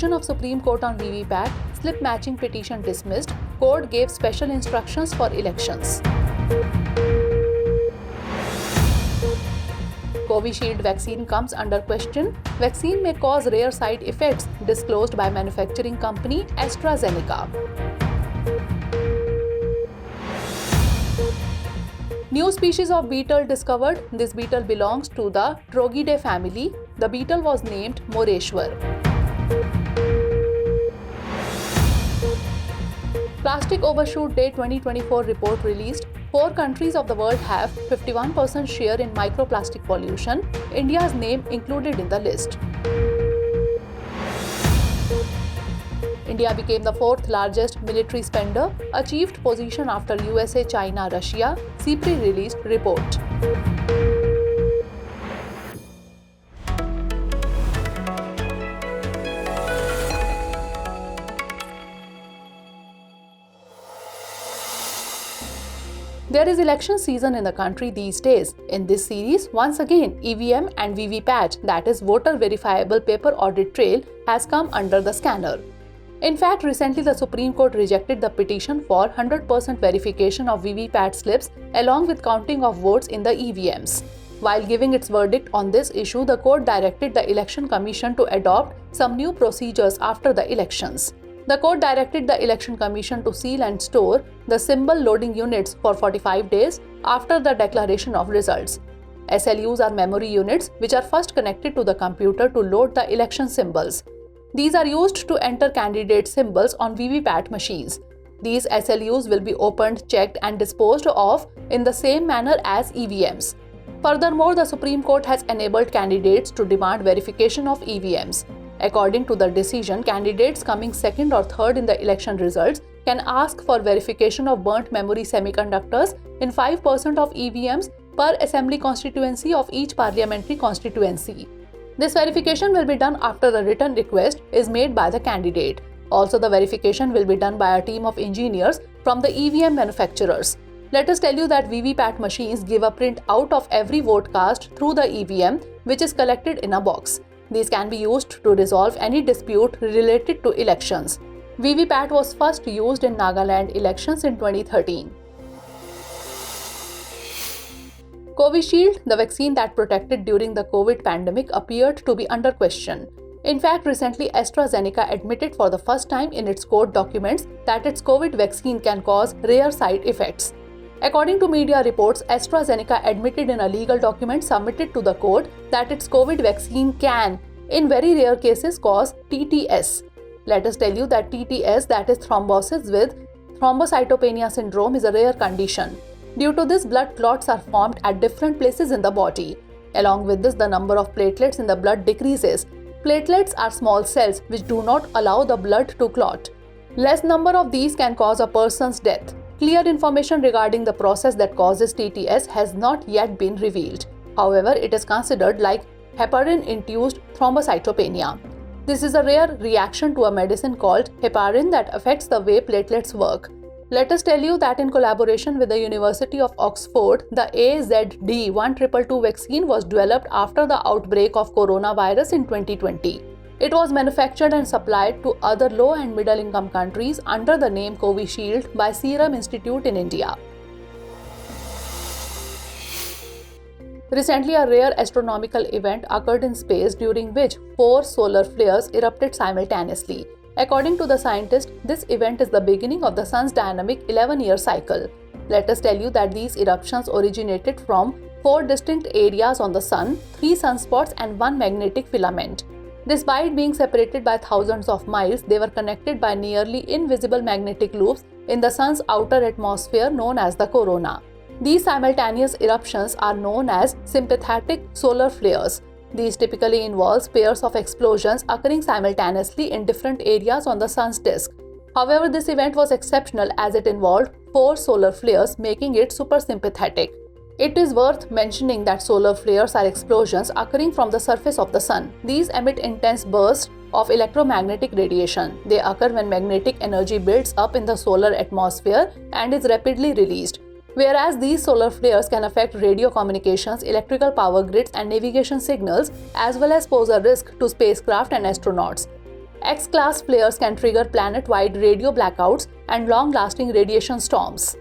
decision of Supreme Court on VVPAT, slip matching petition dismissed, court gave special instructions for elections. Covishield vaccine comes under question. Vaccine may cause rare side effects, disclosed by manufacturing company AstraZeneca. New species of beetle discovered. This beetle belongs to the Trogidae family. The beetle was named Moreshwar. Plastic Overshoot Day 2024 report released. 4 countries of the world have 51% share in microplastic pollution. India's name included in the list. India became the 4th largest military spender, achieved position after USA, China, Russia, SIPRI released report. There is election season in the country these days. In this series, once again, EVM and VVPAT, that is Voter Verifiable Paper Audit Trail, has come under the scanner. In fact, recently the Supreme Court rejected the petition for 100% verification of VVPAT slips along with counting of votes in the EVMs. While giving its verdict on this issue, the court directed the Election Commission to adopt some new procedures after the elections. The court directed the Election Commission to seal and store the symbol loading units for 45 days after the declaration of results. SLUs are memory units which are first connected to the computer to load the election symbols. These are used to enter candidate symbols on VVPAT machines. These SLUs will be opened, checked and disposed of in the same manner as EVMs. Furthermore, the Supreme Court has enabled candidates to demand verification of EVMs. According to the decision, candidates coming second or third in the election results can ask for verification of burnt memory semiconductors in 5% of EVMs per assembly constituency of each parliamentary constituency. This verification will be done after the written request is made by the candidate. Also, the verification will be done by a team of engineers from the EVM manufacturers. Let us tell you that VVPAT machines give a print out of every vote cast through the EVM, which is collected in a box. These can be used to resolve any dispute related to elections. VVPAT was first used in Nagaland elections in 2013. Covishield, the vaccine that protected during the COVID pandemic, appeared to be under question. In fact, recently AstraZeneca admitted for the first time in its court documents that its COVID vaccine can cause rare side effects. According to media reports, AstraZeneca admitted in a legal document submitted to the court that its COVID vaccine can, in very rare cases, cause TTS. Let us tell you that TTS, that is thrombosis with thrombocytopenia syndrome, is a rare condition. Due to this, blood clots are formed at different places in the body. Along with this, the number of platelets in the blood decreases. Platelets are small cells which do not allow the blood to clot. Less number of these can cause a person's death. Clear information regarding the process that causes TTS has not yet been revealed. However, it is considered like heparin-induced thrombocytopenia. This is a rare reaction to a medicine called heparin that affects the way platelets work. Let us tell you that in collaboration with the University of Oxford, the AZD1222 vaccine was developed after the outbreak of coronavirus in 2020. It was manufactured and supplied to other low and middle income countries under the name Covishield by Serum Institute in India. Recently, a rare astronomical event occurred in space during which 4 solar flares erupted simultaneously. According to the scientists, this event is the beginning of the Sun's dynamic 11-year cycle. Let us tell you that these eruptions originated from 4 distinct areas on the Sun, 3 sunspots and 1 magnetic filament. Despite being separated by thousands of miles, they were connected by nearly invisible magnetic loops in the Sun's outer atmosphere known as the corona. These simultaneous eruptions are known as sympathetic solar flares. These typically involve pairs of explosions occurring simultaneously in different areas on the Sun's disk. However, this event was exceptional as it involved 4 solar flares, making it supersympathetic. It is worth mentioning that solar flares are explosions occurring from the surface of the Sun. These emit intense bursts of electromagnetic radiation. They occur when magnetic energy builds up in the solar atmosphere and is rapidly released. Whereas these solar flares can affect radio communications, electrical power grids and navigation signals, as well as pose a risk to spacecraft and astronauts. X-class flares can trigger planet-wide radio blackouts and long-lasting radiation storms.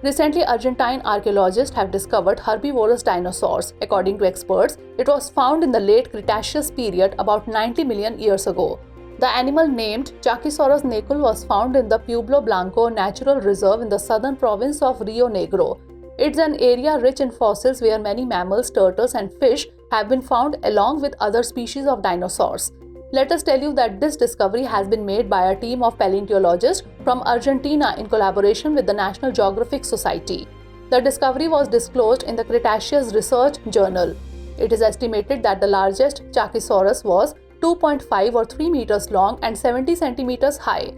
Recently, Argentine archaeologists have discovered herbivorous dinosaurs. According to experts, it was found in the late Cretaceous period about 90 million years ago. The animal named Chakisaurus necul was found in the Pueblo Blanco Natural Reserve in the southern province of Rio Negro. It's an area rich in fossils where many mammals, turtles, and fish have been found along with other species of dinosaurs. Let us tell you that this discovery has been made by a team of paleontologists from Argentina in collaboration with the National Geographic Society. The discovery was disclosed in the Cretaceous Research Journal. It is estimated that the largest Chakisaurus was 2.5 or 3 meters long and 70 centimeters high.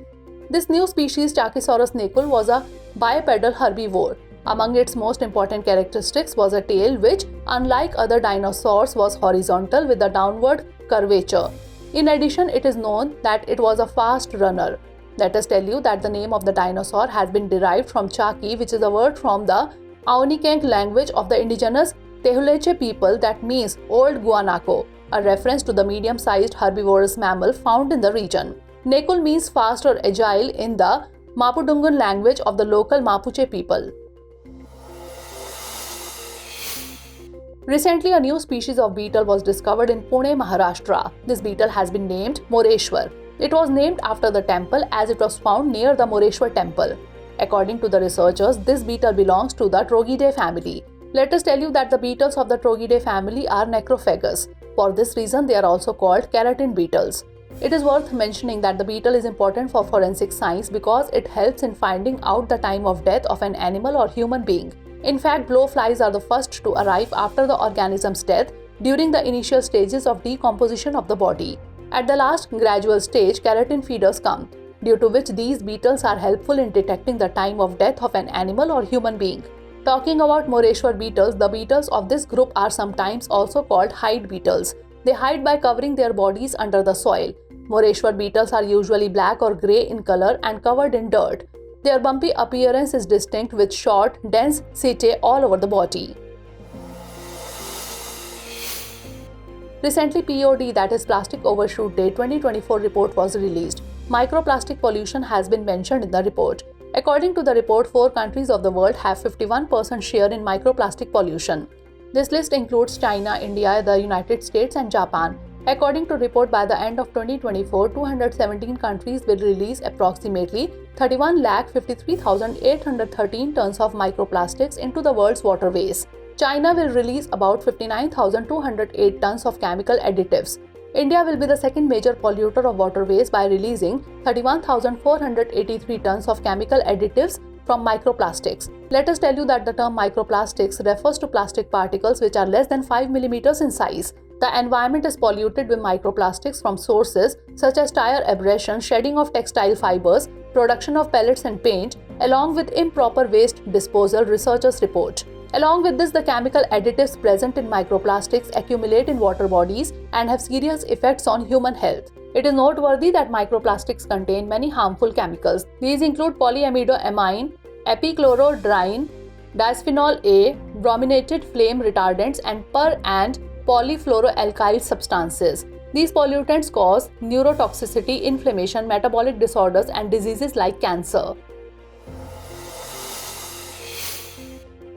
This new species, Chakisaurus necul, was a bipedal herbivore. Among its most important characteristics was a tail which, unlike other dinosaurs, was horizontal with a downward curvature. In addition, it is known that it was a fast runner. Let us tell you that the name of the dinosaur has been derived from Chaki, which is a word from the Aonikenk language of the indigenous Tehuelche people that means Old Guanaco, a reference to the medium-sized herbivorous mammal found in the region. Necul means fast or agile in the Mapudungun language of the local Mapuche people. Recently, a new species of beetle was discovered in Pune, Maharashtra. This beetle has been named Moreshwar. It was named after the temple as it was found near the Moreshwar temple. According to the researchers, this beetle belongs to the Trogidae family. Let us tell you that the beetles of the Trogidae family are necrophagous. For this reason, they are also called keratin beetles. It is worth mentioning that the beetle is important for forensic science because it helps in finding out the time of death of an animal or human being. In fact, blowflies are the first to arrive after the organism's death during the initial stages of decomposition of the body. At the last gradual stage, keratin feeders come, due to which these beetles are helpful in detecting the time of death of an animal or human being. Talking about Moreshwar beetles, the beetles of this group are sometimes also called hide beetles. They hide by covering their bodies under the soil. Moreshwar beetles are usually black or grey in color and covered in dirt. Their bumpy appearance is distinct with short, dense setae all over the body. Recently, POD, that is Plastic Overshoot Day 2024 report was released. Microplastic pollution has been mentioned in the report. According to the report, 4 countries of the world have 51% share in microplastic pollution. This list includes China, India, the United States, and Japan. According to report, by the end of 2024, 217 countries will release approximately 31,53,813 tons of microplastics into the world's waterways. China will release about 59,208 tons of chemical additives. India will be the second major polluter of waterways by releasing 31,483 tons of chemical additives from microplastics. Let us tell you that the term microplastics refers to plastic particles which are less than 5 millimeters in size. The environment is polluted with microplastics from sources such as tire abrasion, shedding of textile fibers, production of pellets and paint, along with improper waste disposal, researchers report. Along with this, the chemical additives present in microplastics accumulate in water bodies and have serious effects on human health. It is noteworthy that microplastics contain many harmful chemicals. These include polyamidoamine, epichlorodirine, bisphenol A, brominated flame retardants, and per and polyfluoroalkyl substances. These pollutants cause neurotoxicity, inflammation, metabolic disorders, and diseases like cancer.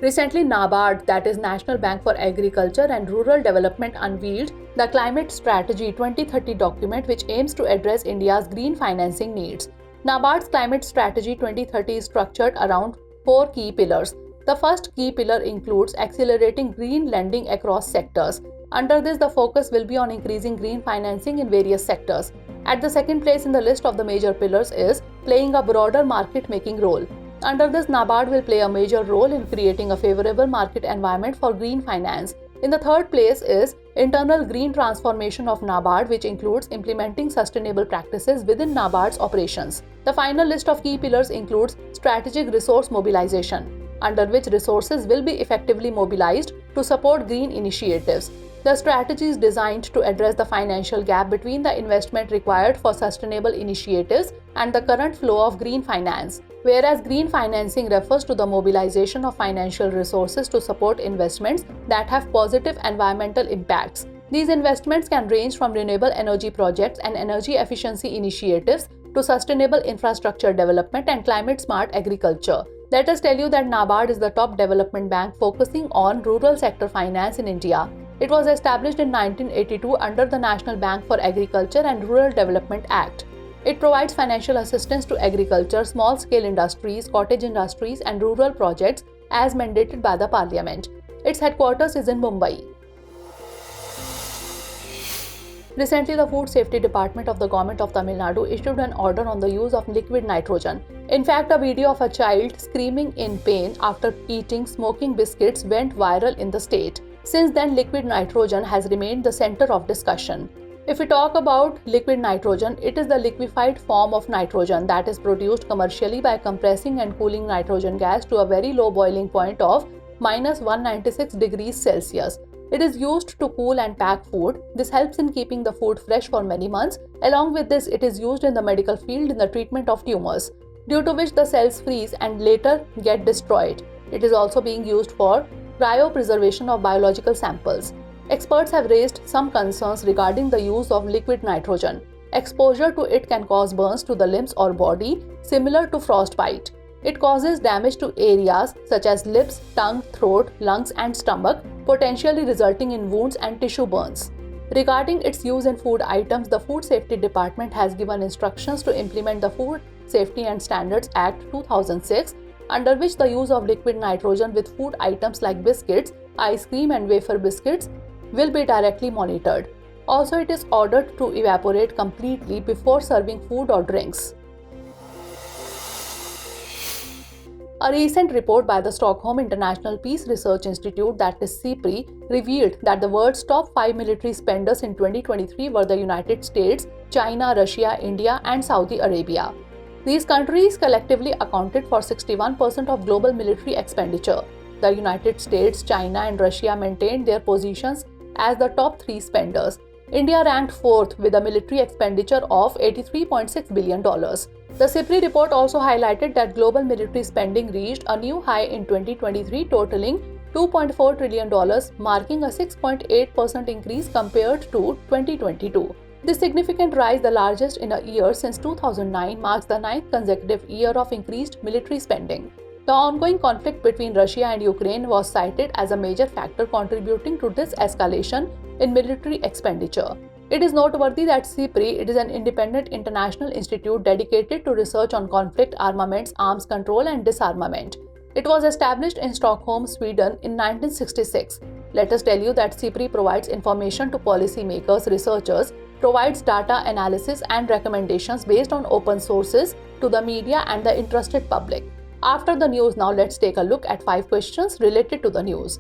Recently, Nabard, that is National Bank for Agriculture and Rural Development, unveiled the Climate Strategy 2030 document which aims to address India's green financing needs. Nabard's Climate Strategy 2030 is structured around 4 key pillars. The first key pillar includes accelerating green lending across sectors. Under this, the focus will be on increasing green financing in various sectors. At the second place in the list of the major pillars is playing a broader market-making role. Under this, Nabard will play a major role in creating a favorable market environment for green finance. In the third place is internal green transformation of Nabard, which includes implementing sustainable practices within Nabard's operations. The final list of key pillars includes strategic resource mobilization, under which resources will be effectively mobilized to support green initiatives. The strategy is designed to address the financial gap between the investment required for sustainable initiatives and the current flow of green finance. Whereas green financing refers to the mobilization of financial resources to support investments that have positive environmental impacts. These investments can range from renewable energy projects and energy efficiency initiatives to sustainable infrastructure development and climate-smart agriculture. Let us tell you that Nabard is the top development bank focusing on rural sector finance in India. It was established in 1982 under the National Bank for Agriculture and Rural Development Act. It provides financial assistance to agriculture, small-scale industries, cottage industries, and rural projects as mandated by the Parliament. Its headquarters is in Mumbai. Recently, the Food Safety Department of the Government of Tamil Nadu issued an order on the use of liquid nitrogen. In fact, a video of a child screaming in pain after eating smoking biscuits went viral in the state. Since then, liquid nitrogen has remained the center of discussion. If we talk about liquid nitrogen, it is the liquefied form of nitrogen that is produced commercially by compressing and cooling nitrogen gas to a very low boiling point of -196 degrees Celsius. It is used to cool and pack food. This helps in keeping the food fresh for many months. Along with this, it is used in the medical field in the treatment of tumors, due to which the cells freeze and later get destroyed. It is also being used for cryopreservation of biological samples. Experts have raised some concerns regarding the use of liquid nitrogen. Exposure to it can cause burns to the limbs or body, similar to frostbite. It causes damage to areas such as lips, tongue, throat, lungs, and stomach, potentially resulting in wounds and tissue burns. Regarding its use in food items, the Food Safety Department has given instructions to implement the Food Safety and Standards Act 2006, under which the use of liquid nitrogen with food items like biscuits, ice cream, and wafer biscuits will be directly monitored. Also, it is ordered to evaporate completely before serving food or drinks. A recent report by the Stockholm International Peace Research Institute, that is SIPRI, revealed that the world's top 5 military spenders in 2023 were the United States, China, Russia, India, and Saudi Arabia. These countries collectively accounted for 61% of global military expenditure. The United States, China, and Russia maintained their positions as the top 3 spenders. India ranked 4th with a military expenditure of $83.6 billion. The SIPRI report also highlighted that global military spending reached a new high in 2023, totaling $2.4 trillion, marking a 6.8% increase compared to 2022. This significant rise, the largest in a year since 2009, marks the 9th consecutive year of increased military spending. The ongoing conflict between Russia and Ukraine was cited as a major factor contributing to this escalation in military expenditure. It is noteworthy that SIPRI, it is an independent international institute dedicated to research on conflict, armaments, arms control, and disarmament. It was established in Stockholm, Sweden in 1966. Let us tell you that SIPRI provides information to policymakers, researchers, provides data analysis and recommendations based on open sources to the media and the interested public. After the news, now let's take a look at 5 questions related to the news.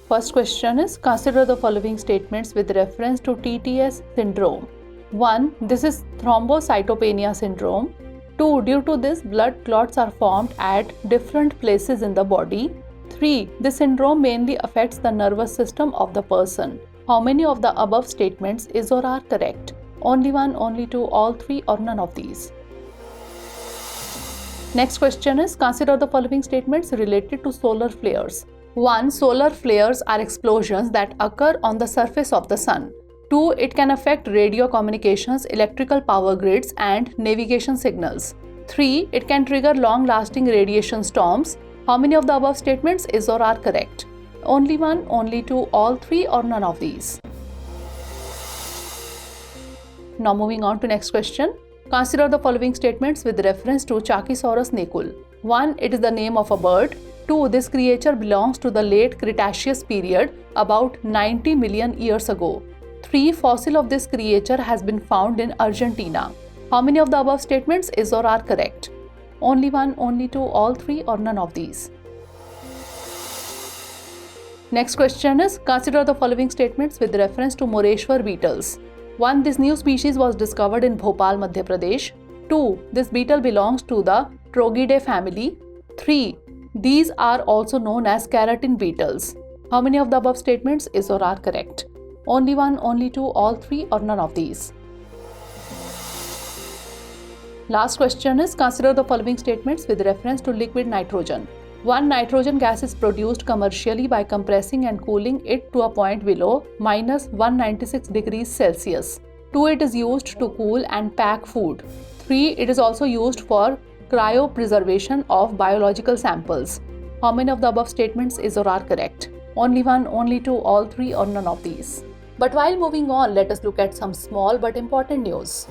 First question is, consider the following statements with reference to TTS syndrome. 1. This is thrombocytopenia syndrome. 2. Due to this, blood clots are formed at different places in the body. 3. This syndrome mainly affects the nervous system of the person. How many of the above statements is or are correct? Only one, only two, all three, or none of these? Next question is, consider the following statements related to solar flares. 1. Solar flares are explosions that occur on the surface of the sun. 2. It can affect radio communications, electrical power grids, and navigation signals. 3. It can trigger long-lasting radiation storms. How many of the above statements is or are correct? Only one, only two, all three, or none of these? Now moving on to next question. Consider the following statements with reference to Chakisaurus nekul. 1. It is the name of a bird. 2. This creature belongs to the late Cretaceous period, about 90 million years ago. 3. Fossil of this creature has been found in Argentina. How many of the above statements is or are correct? Only one, only two, all three, or none of these? Next question is, consider the following statements with reference to Moreshwar beetles. 1. This new species was discovered in Bhopal, Madhya Pradesh. 2. This beetle belongs to the Trogidae family. 3. These are also known as keratin beetles. How many of the above statements is or are correct? Only one, only two, all three, or none of these? Last question is, consider the following statements with reference to liquid nitrogen. One nitrogen gas is produced commercially by compressing and cooling it to a point below minus 196 degrees Celsius. 2. It is used to cool and pack food. 3. It is also used for cryopreservation of biological samples. How many of the above statements is or are correct? Only one, only two, all three, or none of these? But while moving on, let us look at some small but important news.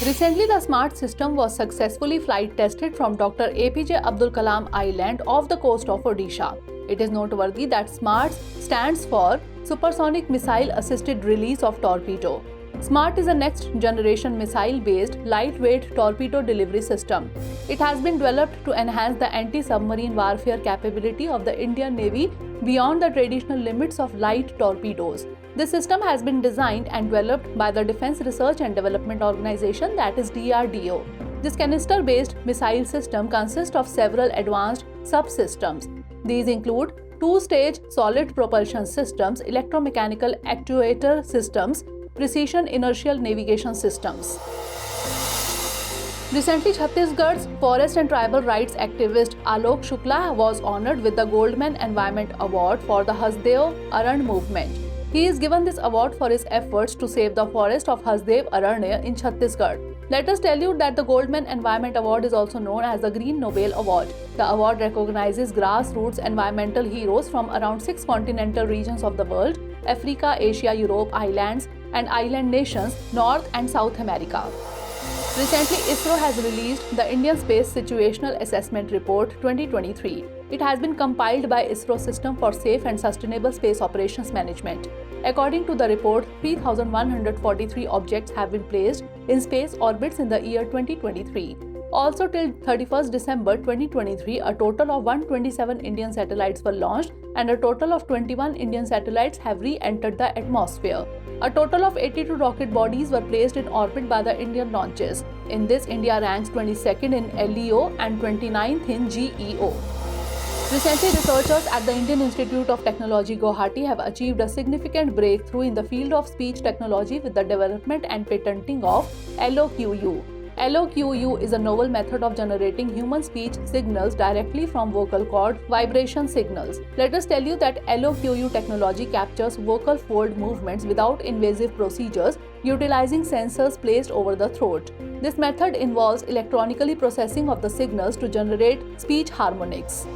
Recently, the SMART system was successfully flight tested from Dr. APJ Abdul Kalam Island off the coast of Odisha. It is noteworthy that SMART stands for Supersonic Missile Assisted Release of Torpedo. SMART is a next-generation missile-based, lightweight torpedo delivery system. It has been developed to enhance the anti-submarine warfare capability of the Indian Navy beyond the traditional limits of light torpedoes. This system has been designed and developed by the Defense Research and Development Organization, that is DRDO. This canister-based missile system consists of several advanced subsystems. These include two-stage solid propulsion systems, electromechanical actuator systems, precision inertial navigation systems. Recently, Chhattisgarh's forest and tribal rights activist Alok Shukla was honored with the Goldman Environment Award for the Hasdeo Aran movement. He is given this award for his efforts to save the forest of Hasdev Aranya in Chhattisgarh. Let us tell you that the Goldman Environment Award is also known as the Green Nobel Award. The award recognizes grassroots environmental heroes from around 6 continental regions of the world: Africa, Asia, Europe, islands, and island nations, North and South America. Recently, ISRO has released the Indian Space Situational Assessment Report 2023. It has been compiled by ISRO System for Safe and Sustainable Space Operations Management. According to the report, 3,143 objects have been placed in space orbits in the year 2023. Also, till 31st December 2023, a total of 127 Indian satellites were launched and a total of 21 Indian satellites have re-entered the atmosphere. A total of 82 rocket bodies were placed in orbit by the Indian launches. In this, India ranks 22nd in LEO and 29th in GEO. Recently, researchers at the Indian Institute of Technology, Guwahati have achieved a significant breakthrough in the field of speech technology with the development and patenting of LOQU. LOQU is a novel method of generating human speech signals directly from vocal cord vibration signals. Let us tell you that LOQU technology captures vocal fold movements without invasive procedures, utilizing sensors placed over the throat. This method involves electronically processing of the signals to generate speech harmonics.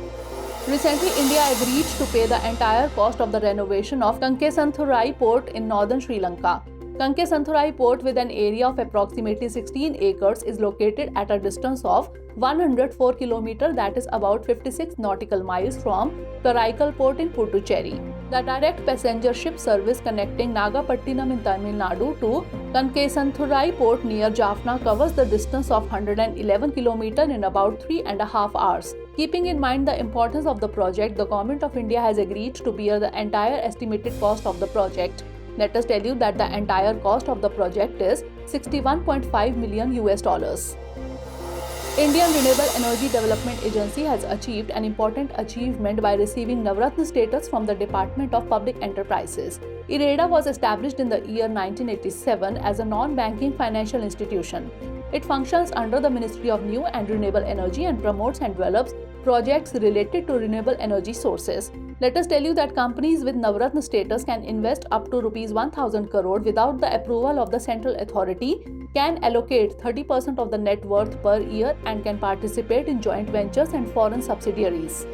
Recently, India agreed to pay the entire cost of the renovation of Kankesanthurai port in northern Sri Lanka. Kankesanthurai port, with an area of approximately 16 acres, is located at a distance of 104 km, that is about 56 nautical miles from Karaikal port in Puducherry. The direct passenger ship service connecting Nagapattinam in Tamil Nadu to Kankesanthurai port near Jaffna covers the distance of 111 km in about 3.5 hours. Keeping in mind the importance of the project, the Government of India has agreed to bear the entire estimated cost of the project. Let us tell you that the entire cost of the project is $61.5 million. Indian Renewable Energy Development Agency has achieved an important achievement by receiving Navratna status from the Department of Public Enterprises. IREDA was established in the year 1987 as a non-banking financial institution. It functions under the Ministry of New and Renewable Energy and promotes and develops projects related to renewable energy sources. Let us tell you that companies with Navratna status can invest up to Rs 1,000 crore without the approval of the central authority, can allocate 30% of the net worth per year, and can participate in joint ventures and foreign subsidiaries.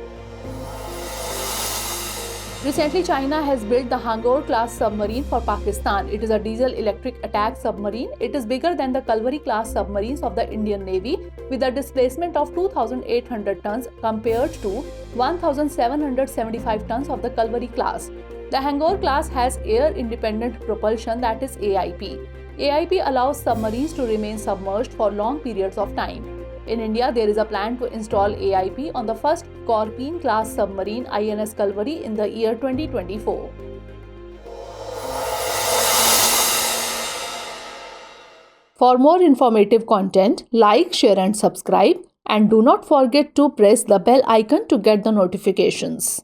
Recently, China has built the Hangor class submarine for Pakistan. It is a diesel-electric attack submarine. It is bigger than the Kalvari class submarines of the Indian Navy, with a displacement of 2,800 tons compared to 1,775 tons of the Kalvari class. The Hangor class has air-independent propulsion, that is AIP. AIP allows submarines to remain submerged for long periods of time. In India, there is a plan to install AIP on the first Scorpene-class submarine INS Kalvari in the year 2024. For more informative content, like, share and subscribe, and do not forget to press the bell icon to get the notifications.